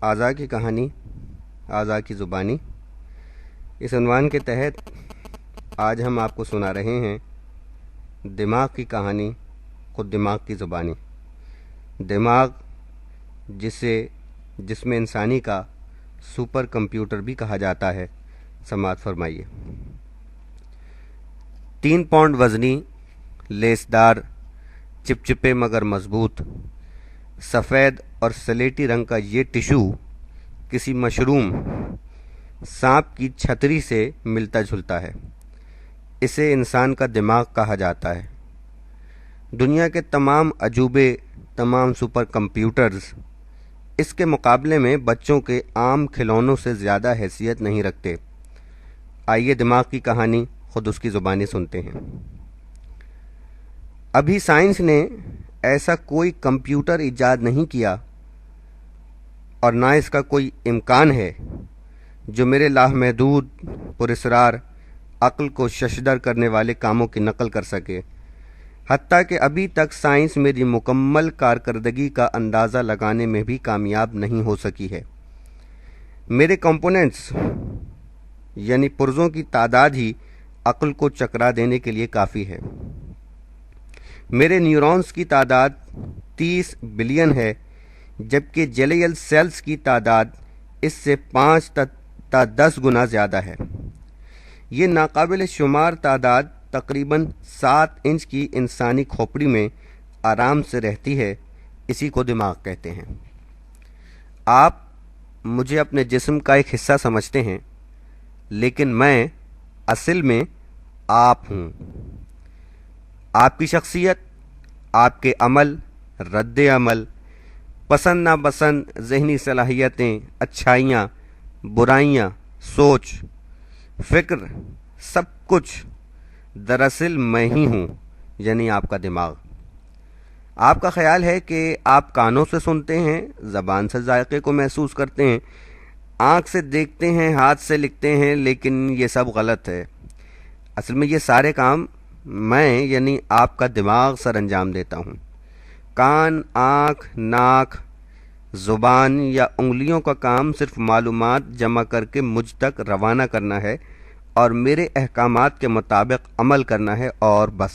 اعضاء کی کہانی، اعضاء کی زبانی، اس عنوان کے تحت آج ہم آپ کو سنا رہے ہیں دماغ کی کہانی، خود دماغ کی زبانی۔ دماغ جسے جسم انسانی کا سپر کمپیوٹر بھی کہا جاتا ہے، سماعت فرمائیے۔ 3 پاؤنڈ وزنی، لیسدار، چپچپے مگر مضبوط، سفید اور سلیٹی رنگ کا یہ ٹشو کسی مشروم سانپ کی چھتری سے ملتا جلتا ہے۔ اسے انسان کا دماغ کہا جاتا ہے۔ دنیا کے تمام عجوبے، تمام سپر کمپیوٹرز اس کے مقابلے میں بچوں کے عام کھلونوں سے زیادہ حیثیت نہیں رکھتے۔ آئیے دماغ کی کہانی خود اس کی زبانی سنتے ہیں۔ ابھی سائنس نے ایسا کوئی کمپیوٹر ایجاد نہیں کیا اور نہ اس کا کوئی امکان ہے جو میرے لامحدود پراسرار عقل کو ششدر کرنے والے کاموں کی نقل کر سکے۔ حتیٰ کہ ابھی تک سائنس میری مکمل کارکردگی کا اندازہ لگانے میں بھی کامیاب نہیں ہو سکی ہے۔ میرے کمپوننٹس یعنی پرزوں کی تعداد ہی عقل کو چکرا دینے کے لیے کافی ہے۔ میرے نیورونز کی تعداد 30 بلین ہے، جبکہ جیلیل سیلز کی تعداد اس سے 5 تا 10 گنا زیادہ ہے۔ یہ ناقابل شمار تعداد تقریباً 7 انچ کی انسانی کھوپڑی میں آرام سے رہتی ہے۔ اسی کو دماغ کہتے ہیں۔ آپ مجھے اپنے جسم کا ایک حصہ سمجھتے ہیں، لیکن میں اصل میں آپ ہوں۔ آپ کی شخصیت، آپ کے عمل، رد عمل، پسند ناپسند، ذہنی صلاحیتیں، اچھائیاں، برائیاں، سوچ، فکر، سب کچھ دراصل میں ہی ہوں، یعنی آپ کا دماغ۔ آپ کا خیال ہے کہ آپ کانوں سے سنتے ہیں، زبان سے ذائقے کو محسوس کرتے ہیں، آنکھ سے دیکھتے ہیں، ہاتھ سے لکھتے ہیں، لیکن یہ سب غلط ہے۔ اصل میں یہ سارے کام میں یعنی آپ کا دماغ سر انجام دیتا ہوں۔ کان، آنکھ، ناک، زبان یا انگلیوں کا کام صرف معلومات جمع کر کے مجھ تک روانہ کرنا ہے اور میرے احکامات کے مطابق عمل کرنا ہے، اور بس۔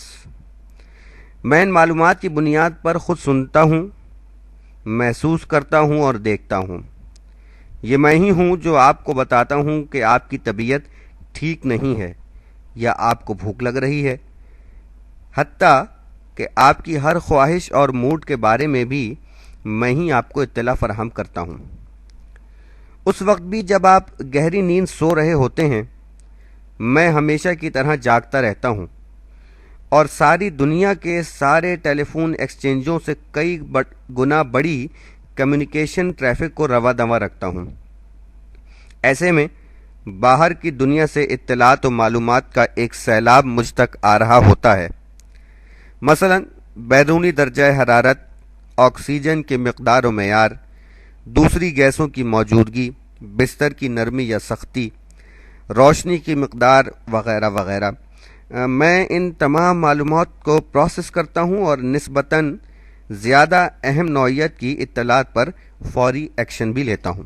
میں ان معلومات کی بنیاد پر خود سنتا ہوں، محسوس کرتا ہوں اور دیکھتا ہوں۔ یہ میں ہی ہوں جو آپ کو بتاتا ہوں کہ آپ کی طبیعت ٹھیک نہیں ہے یا آپ کو بھوک لگ رہی ہے۔ حتیٰ کہ آپ کی ہر خواہش اور موڈ کے بارے میں بھی میں ہی آپ کو اطلاع فراہم کرتا ہوں۔ اس وقت بھی جب آپ گہری نیند سو رہے ہوتے ہیں، میں ہمیشہ کی طرح جاگتا رہتا ہوں اور ساری دنیا کے سارے ٹیلی فون ایکسچینجوں سے کئی گنا بڑی کمیونیکیشن ٹریفک کو رواں دواں رکھتا ہوں۔ ایسے میں باہر کی دنیا سے اطلاعات و معلومات کا ایک سیلاب مجھ تک آ رہا ہوتا ہے۔ مثلا بیرونی درجہ حرارت، آکسیجن کی مقدار و معیار، دوسری گیسوں کی موجودگی، بستر کی نرمی یا سختی، روشنی کی مقدار وغیرہ وغیرہ۔ میں ان تمام معلومات کو پروسیس کرتا ہوں اور نسبتاً زیادہ اہم نوعیت کی اطلاعات پر فوری ایکشن بھی لیتا ہوں۔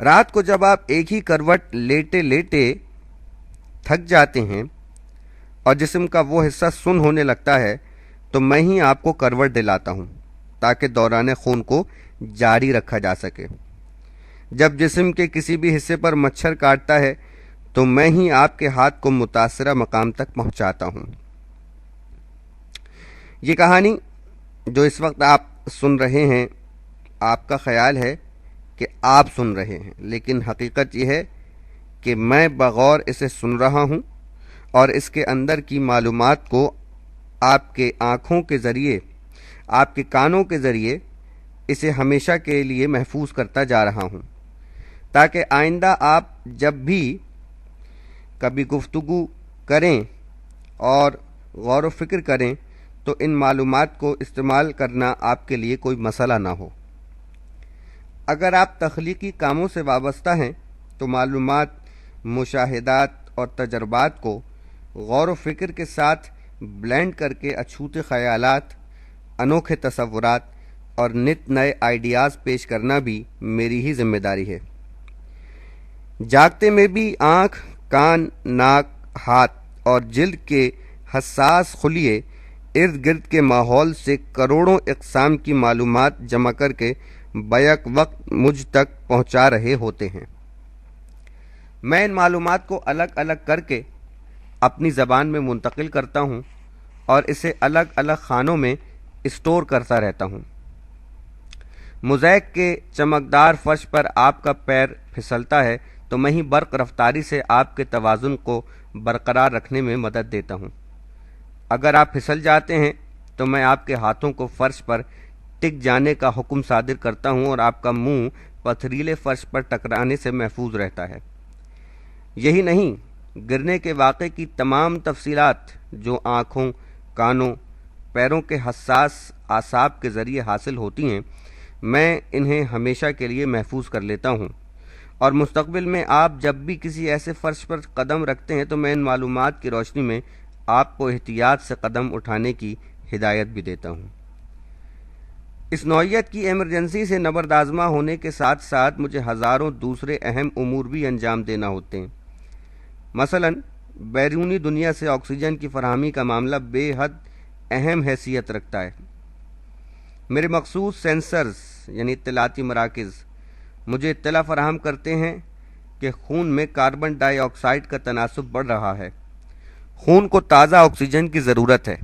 رات کو جب آپ ایک ہی کروٹ لیٹے لیٹے تھک جاتے ہیں اور جسم کا وہ حصہ سن ہونے لگتا ہے، تو میں ہی آپ کو کروٹ دلاتا ہوں تاکہ دوران خون کو جاری رکھا جا سکے۔ جب جسم کے کسی بھی حصے پر مچھر کاٹتا ہے تو میں ہی آپ کے ہاتھ کو متاثرہ مقام تک پہنچاتا ہوں۔ یہ کہانی جو اس وقت آپ سن رہے ہیں، آپ کا خیال ہے کہ آپ سن رہے ہیں، لیکن حقیقت یہ ہے کہ میں بغور اسے سن رہا ہوں اور اس کے اندر کی معلومات کو آپ کے آنکھوں کے ذریعے، آپ کے کانوں کے ذریعے اسے ہمیشہ کے لیے محفوظ کرتا جا رہا ہوں، تاکہ آئندہ آپ جب بھی کبھی گفتگو کریں اور غور و فکر کریں تو ان معلومات کو استعمال کرنا آپ کے لیے کوئی مسئلہ نہ ہو۔ اگر آپ تخلیقی کاموں سے وابستہ ہیں تو معلومات، مشاہدات اور تجربات کو غور و فکر کے ساتھ بلینڈ کر کے اچھوتے خیالات، انوکھے تصورات، اور نت نئے آئیڈیاز پیش کرنا بھی میری ہی ذمہ داری ہے۔ جاگتے میں بھی آنکھ، کان، ناک، ہاتھ اور جلد کے حساس خلیے ارد گرد کے ماحول سے کروڑوں اقسام کی معلومات جمع کر کے بیک وقت مجھ تک پہنچا رہے ہوتے ہیں۔ میں ان معلومات کو الگ الگ کر کے اپنی زبان میں منتقل کرتا ہوں اور اسے الگ الگ خانوں میں اسٹور کرتا رہتا ہوں۔ موزیک کے چمکدار فرش پر آپ کا پیر پھسلتا ہے تو میں ہی برق رفتاری سے آپ کے توازن کو برقرار رکھنے میں مدد دیتا ہوں۔ اگر آپ پھسل جاتے ہیں تو میں آپ کے ہاتھوں کو فرش پر ٹک جانے کا حکم صادر کرتا ہوں اور آپ کا منہ پتھریلے فرش پر ٹکرانے سے محفوظ رہتا ہے۔ یہی نہیں، گرنے کے واقعے کی تمام تفصیلات جو آنکھوں، کانوں، پیروں کے حساس اعصاب کے ذریعے حاصل ہوتی ہیں، میں انہیں ہمیشہ کے لیے محفوظ کر لیتا ہوں، اور مستقبل میں آپ جب بھی کسی ایسے فرش پر قدم رکھتے ہیں تو میں ان معلومات کی روشنی میں آپ کو احتیاط سے قدم اٹھانے کی ہدایت بھی دیتا ہوں۔ اس نوعیت کی ایمرجنسی سے نبردآزما ہونے کے ساتھ ساتھ مجھے ہزاروں دوسرے اہم امور بھی انجام دینا ہوتے ہیں۔ مثلا بیرونی دنیا سے آکسیجن کی فراہمی کا معاملہ بے حد اہم حیثیت رکھتا ہے۔ میرے مخصوص سینسرز یعنی اطلاعاتی مراکز مجھے اطلاع فراہم کرتے ہیں کہ خون میں کاربن ڈائی آکسائیڈ کا تناسب بڑھ رہا ہے۔ خون کو تازہ آکسیجن کی ضرورت ہے۔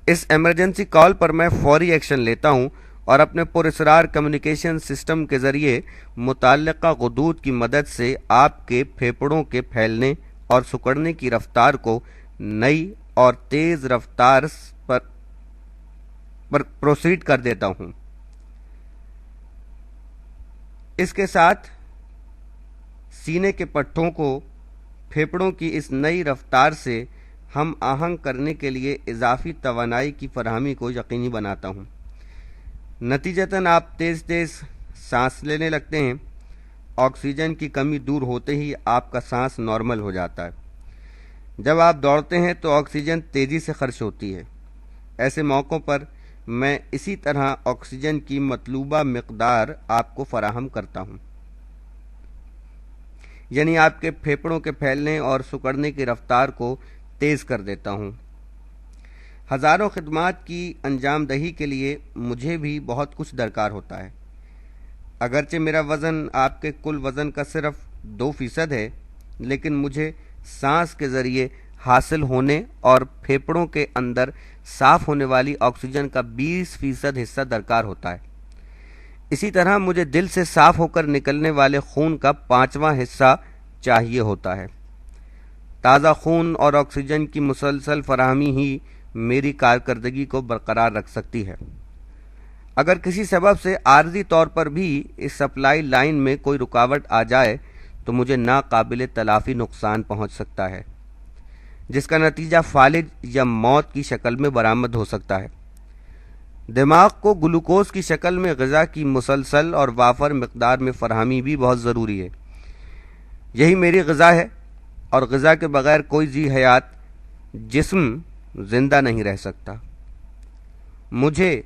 اس ایمرجنسی کال پر میں فوری ایکشن لیتا ہوں اور اپنے پراسرار کمیونیکیشن سسٹم کے ذریعے متعلقہ غدود کی مدد سے آپ کے پھیپھڑوں کے پھیلنے اور سکڑنے کی رفتار کو نئی اور تیز رفتار پر پروسیڈ کر دیتا ہوں۔ اس کے ساتھ سینے کے پٹھوں کو پھیپھڑوں کی اس نئی رفتار سے ہم آہنگ کرنے کے لیے اضافی توانائی کی فراہمی کو یقینی بناتا ہوں۔ نتیجتاً آپ تیز تیز سانس لینے لگتے ہیں۔ آکسیجن کی کمی دور ہوتے ہی آپ کا سانس نارمل ہو جاتا ہے۔ جب آپ دوڑتے ہیں تو آکسیجن تیزی سے خرچ ہوتی ہے۔ ایسے موقعوں پر میں اسی طرح آکسیجن کی مطلوبہ مقدار آپ کو فراہم کرتا ہوں، یعنی آپ کے پھیپھڑوں کے پھیلنے اور سکڑنے کی رفتار کو تیز کر دیتا ہوں۔ ہزاروں خدمات کی انجام دہی کے لیے مجھے بھی بہت کچھ درکار ہوتا ہے۔ اگرچہ میرا وزن آپ کے کل وزن کا صرف 2% ہے، لیکن مجھے سانس کے ذریعے حاصل ہونے اور پھیپھڑوں کے اندر صاف ہونے والی آکسیجن کا 20% حصہ درکار ہوتا ہے۔ اسی طرح مجھے دل سے صاف ہو کر نکلنے والے خون کا 5واں حصہ چاہیے ہوتا ہے۔ تازہ خون اور آکسیجن کی مسلسل فراہمی ہی میری کارکردگی کو برقرار رکھ سکتی ہے۔ اگر کسی سبب سے عارضی طور پر بھی اس سپلائی لائن میں کوئی رکاوٹ آ جائے تو مجھے ناقابل تلافی نقصان پہنچ سکتا ہے، جس کا نتیجہ فالج یا موت کی شکل میں برآمد ہو سکتا ہے۔ دماغ کو گلوکوز کی شکل میں غذا کی مسلسل اور وافر مقدار میں فراہمی بھی بہت ضروری ہے۔ یہی میری غذا ہے، اور غذا کے بغیر کوئی ذی حیات جسم زندہ نہیں رہ سکتا۔ مجھے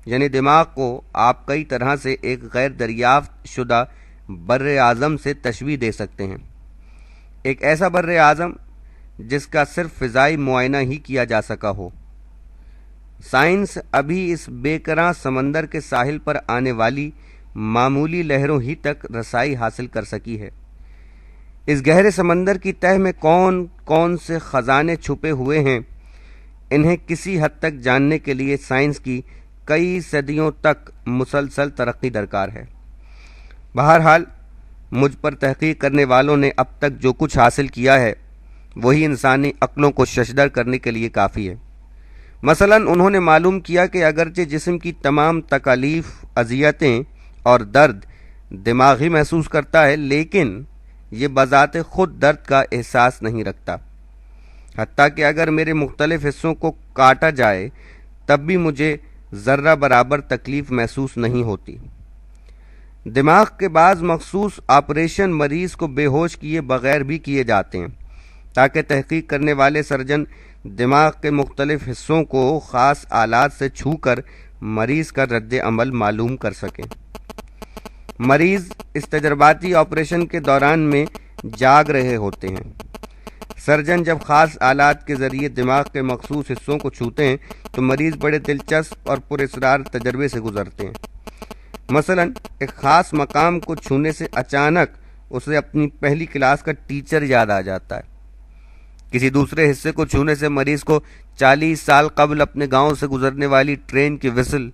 یعنی دماغ کو آپ کئی طرح سے ایک غیر دریافت شدہ بر اعظم سے تشبیہ دے سکتے ہیں۔ ایک ایسا بر اعظم جس کا صرف فضائی معائنہ ہی کیا جا سکا ہو۔ سائنس ابھی اس بے کراں سمندر کے ساحل پر آنے والی معمولی لہروں ہی تک رسائی حاصل کر سکی ہے۔ اس گہرے سمندر کی تہہ میں کون کون سے خزانے چھپے ہوئے ہیں، انہیں کسی حد تک جاننے کے لیے سائنس کی کئی صدیوں تک مسلسل ترقی درکار ہے۔ بہرحال مجھ پر تحقیق کرنے والوں نے اب تک جو کچھ حاصل کیا ہے وہی انسانی عقلوں کو ششدر کرنے کے لیے کافی ہے۔ مثلا انہوں نے معلوم کیا کہ اگرچہ جسم کی تمام تکالیف، اذیتیں اور درد دماغ ہی محسوس کرتا ہے، لیکن یہ بذات خود درد کا احساس نہیں رکھتا۔ حتیٰ کہ اگر میرے مختلف حصوں کو کاٹا جائے تب بھی مجھے ذرہ برابر تکلیف محسوس نہیں ہوتی۔ دماغ کے بعض مخصوص آپریشن مریض کو بے ہوش کیے بغیر بھی کیے جاتے ہیں، تاکہ تحقیق کرنے والے سرجن دماغ کے مختلف حصوں کو خاص آلات سے چھو کر مریض کا رد عمل معلوم کر سکیں۔ مریض اس تجرباتی آپریشن کے دوران میں جاگ رہے ہوتے ہیں۔ سرجن جب خاص آلات کے ذریعے دماغ کے مخصوص حصوں کو چھوتے ہیں تو مریض بڑے دلچسپ اور پراسرار تجربے سے گزرتے ہیں۔ مثلا ایک خاص مقام کو چھونے سے اچانک اسے اپنی پہلی کلاس کا ٹیچر یاد آ جاتا ہے۔ کسی دوسرے حصے کو چھونے سے مریض کو 40 سال قبل اپنے گاؤں سے گزرنے والی ٹرین کی وسل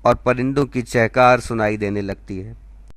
اور پرندوں کی چہکار سنائی دینے لگتی ہے۔